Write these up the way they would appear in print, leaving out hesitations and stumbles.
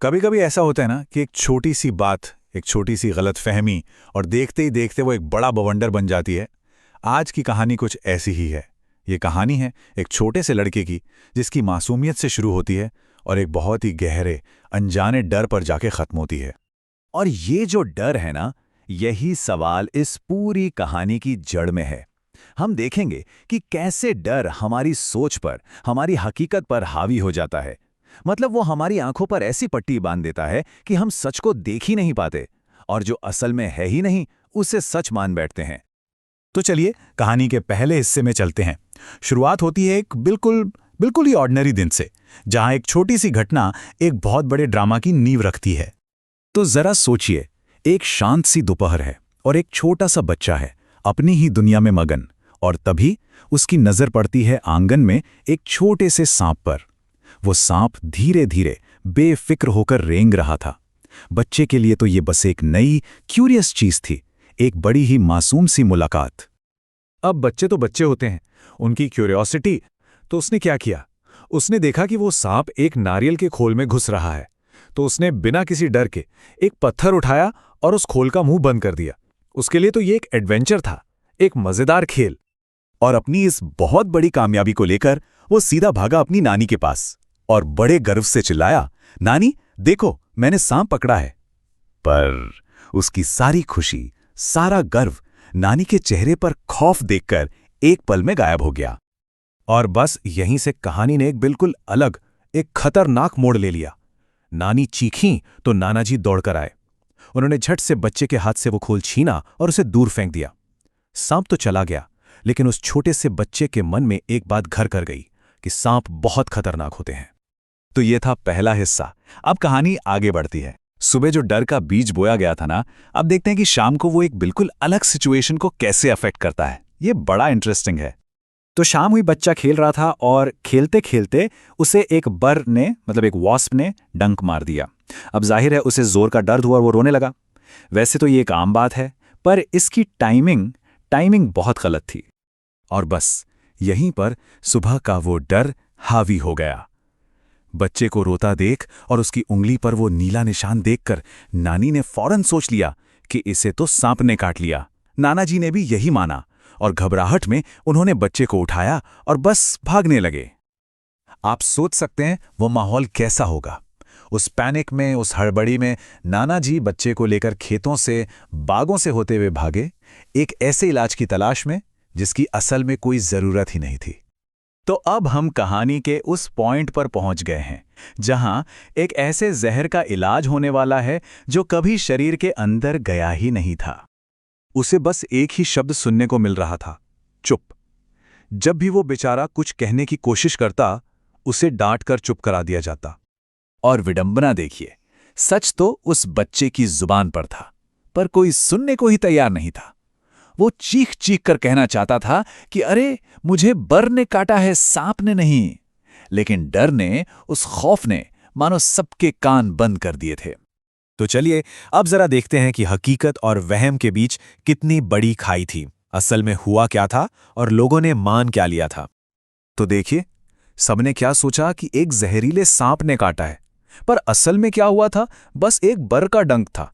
कभी कभी ऐसा होता है ना कि एक छोटी सी बात, एक छोटी सी गलतफहमी और देखते ही देखते वो एक बड़ा बवंडर बन जाती है। आज की कहानी कुछ ऐसी ही है। ये कहानी है एक छोटे से लड़के की, जिसकी मासूमियत से शुरू होती है और एक बहुत ही गहरे अनजाने डर पर जाके खत्म होती है। और ये जो डर है ना, यही सवाल इस पूरी कहानी की जड़ में है। हम देखेंगे कि कैसे डर हमारी सोच पर, हमारी हकीकत पर हावी हो जाता है। मतलब वो हमारी आंखों पर ऐसी पट्टी बांध देता है कि हम सच को देख ही नहीं पाते, और जो असल में है ही नहीं उसे सच मान बैठते हैं। तो चलिए कहानी के पहले हिस्से में चलते हैं। शुरुआत होती है एक बिल्कुल बिल्कुल ही ऑर्डिनरी दिन से, जहां एक छोटी सी घटना एक बहुत बड़े ड्रामा की नींव रखती है। तो जरा सोचिए, एक शांत सी दोपहर है और एक छोटा सा बच्चा है अपनी ही दुनिया में मगन, और तभी उसकी नजर पड़ती है आंगन में एक छोटे से सांप पर। वो सांप धीरे धीरे बेफिक्र होकर रेंग रहा था। बच्चे के लिए तो ये बस एक नई क्यूरियस चीज थी, एक बड़ी ही मासूम सी मुलाकात। अब बच्चे तो बच्चे होते हैं, उनकी क्यूरियोसिटी। तो उसने क्या किया? उसने देखा कि वो सांप एक नारियल के खोल में घुस रहा है, तो उसने बिना किसी डर के एक पत्थर उठाया और उस खोल का मुंह बंद कर दिया। उसके लिए तो ये एक एडवेंचर था, एक मजेदार खेल। और अपनी इस बहुत बड़ी कामयाबी को लेकर वो सीधा भागा अपनी नानी के पास और बड़े गर्व से चिल्लाया, नानी देखो, मैंने सांप पकड़ा है। पर उसकी सारी खुशी, सारा गर्व नानी के चेहरे पर खौफ देखकर एक पल में गायब हो गया। और बस यहीं से कहानी ने एक बिल्कुल अलग, एक खतरनाक मोड़ ले लिया। नानी चीखीं तो नानाजी दौड़कर आए। उन्होंने झट से बच्चे के हाथ से वो खोल छीना और उसे दूर फेंक दिया। सांप तो चला गया, लेकिन उस छोटे से बच्चे के मन में एक बात घर कर गई कि सांप बहुत खतरनाक होते हैं। तो ये था पहला हिस्सा। अब कहानी आगे बढ़ती है। सुबह जो डर का बीज बोया गया था ना, अब देखते हैं कि शाम को वो एक बिल्कुल अलग सिचुएशन को कैसे अफेक्ट करता है। ये बड़ा इंटरेस्टिंग है। तो शाम हुई, बच्चा खेल रहा था और खेलते खेलते उसे एक बर ने, मतलब एक वॉस्प ने डंक मार दिया। अब जाहिर है उसे जोर का दर्द हुआ और वो रोने लगा। वैसे तो ये एक आम बात है, पर इसकी टाइमिंग बहुत गलत थी। और बस यहीं पर सुबह का वो डर हावी हो गया। बच्चे को रोता देख और उसकी उंगली पर वो नीला निशान देखकर नानी ने फौरन सोच लिया कि इसे तो सांप ने काट लिया। नानाजी ने भी यही माना और घबराहट में उन्होंने बच्चे को उठाया और बस भागने लगे। आप सोच सकते हैं वो माहौल कैसा होगा। उस पैनिक में, उस हड़बड़ी में नानाजी बच्चे को लेकर खेतों से, बागों से होते हुए भागे, एक ऐसे इलाज की तलाश में जिसकी असल में कोई जरूरत ही नहीं थी। तो अब हम कहानी के उस पॉइंट पर पहुंच गए हैं जहां एक ऐसे जहर का इलाज होने वाला है जो कभी शरीर के अंदर गया ही नहीं था। उसे बस एक ही शब्द सुनने को मिल रहा था, चुप। जब भी वो बेचारा कुछ कहने की कोशिश करता, उसे डांट कर चुप करा दिया जाता। और विडंबना देखिए, सच तो उस बच्चे की जुबान पर था, पर कोई सुनने को ही तैयार नहीं था। वो चीख चीख कर कहना चाहता था कि अरे मुझे बर ने काटा है, सांप ने नहीं। लेकिन डर ने, उस खौफ ने मानो सबके कान बंद कर दिए थे। तो चलिए अब जरा देखते हैं कि हकीकत और वहम के बीच कितनी बड़ी खाई थी। असल में हुआ क्या था और लोगों ने मान क्या लिया था। तो देखिए, सबने क्या सोचा कि एक जहरीले सांप ने काटा है, पर असल में क्या हुआ था, बस एक बर का डंक था।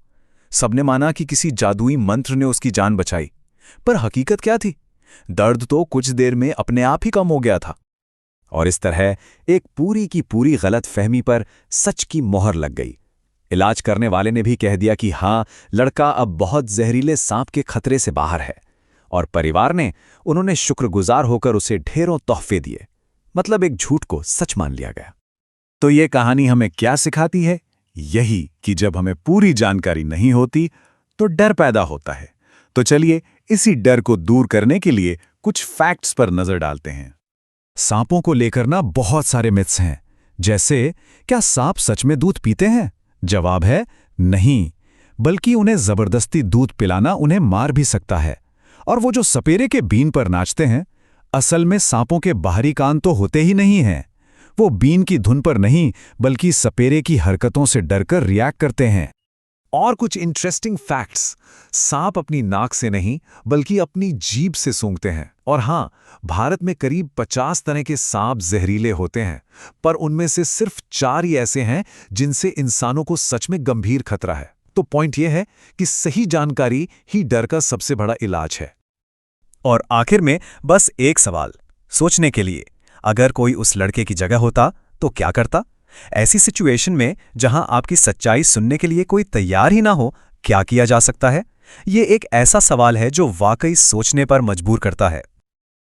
सबने माना कि किसी जादुई मंत्र ने उसकी जान बचाई, पर हकीकत क्या थी? दर्द तो कुछ देर में अपने आप ही कम हो गया था। और इस तरह एक पूरी की पूरी गलत फहमी पर सच की मोहर लग गई। इलाज करने वाले ने भी कह दिया कि हाँ, लड़का अब बहुत जहरीले सांप के खतरे से बाहर है, और परिवार ने, उन्होंने शुक्रगुजार होकर उसे ढेरों तोहफे दिए। मतलब एक झूठ को सच मान लिया गया। तो ये कहानी हमें क्या सिखाती है? यही कि जब हमें पूरी जानकारी नहीं होती तो डर पैदा होता है। तो चलिए इसी डर को दूर करने के लिए कुछ फैक्ट्स पर नजर डालते हैं। सांपों को लेकर ना बहुत सारे मिथ्स हैं, जैसे क्या सांप सच में दूध पीते हैं? जवाब है नहीं, बल्कि उन्हें जबरदस्ती दूध पिलाना उन्हें मार भी सकता है। और वो जो सपेरे के बीन पर नाचते हैं, असल में सांपों के बाहरी कान तो होते ही नहीं हैं। वो बीन की धुन पर नहीं, बल्कि सपेरे की हरकतों से डरकर रिएक्ट करते हैं। और कुछ इंटरेस्टिंग फैक्ट्स। सांप अपनी नाक से नहीं बल्कि अपनी जीभ से सूंघते हैं। और हाँ, भारत में करीब 50 तरह के सांप जहरीले होते हैं, पर उनमें से सिर्फ 4 ही ऐसे हैं जिनसे इंसानों को सच में गंभीर खतरा है। तो पॉइंट यह है कि सही जानकारी ही डर का सबसे बड़ा इलाज है। और आखिर में बस एक सवाल सोचने के लिए, अगर कोई उस लड़के की जगह होता तो क्या करता? ऐसी सिचुएशन में जहां आपकी सच्चाई सुनने के लिए कोई तैयार ही ना हो, क्या किया जा सकता है? ये एक ऐसा सवाल है जो वाकई सोचने पर मजबूर करता है।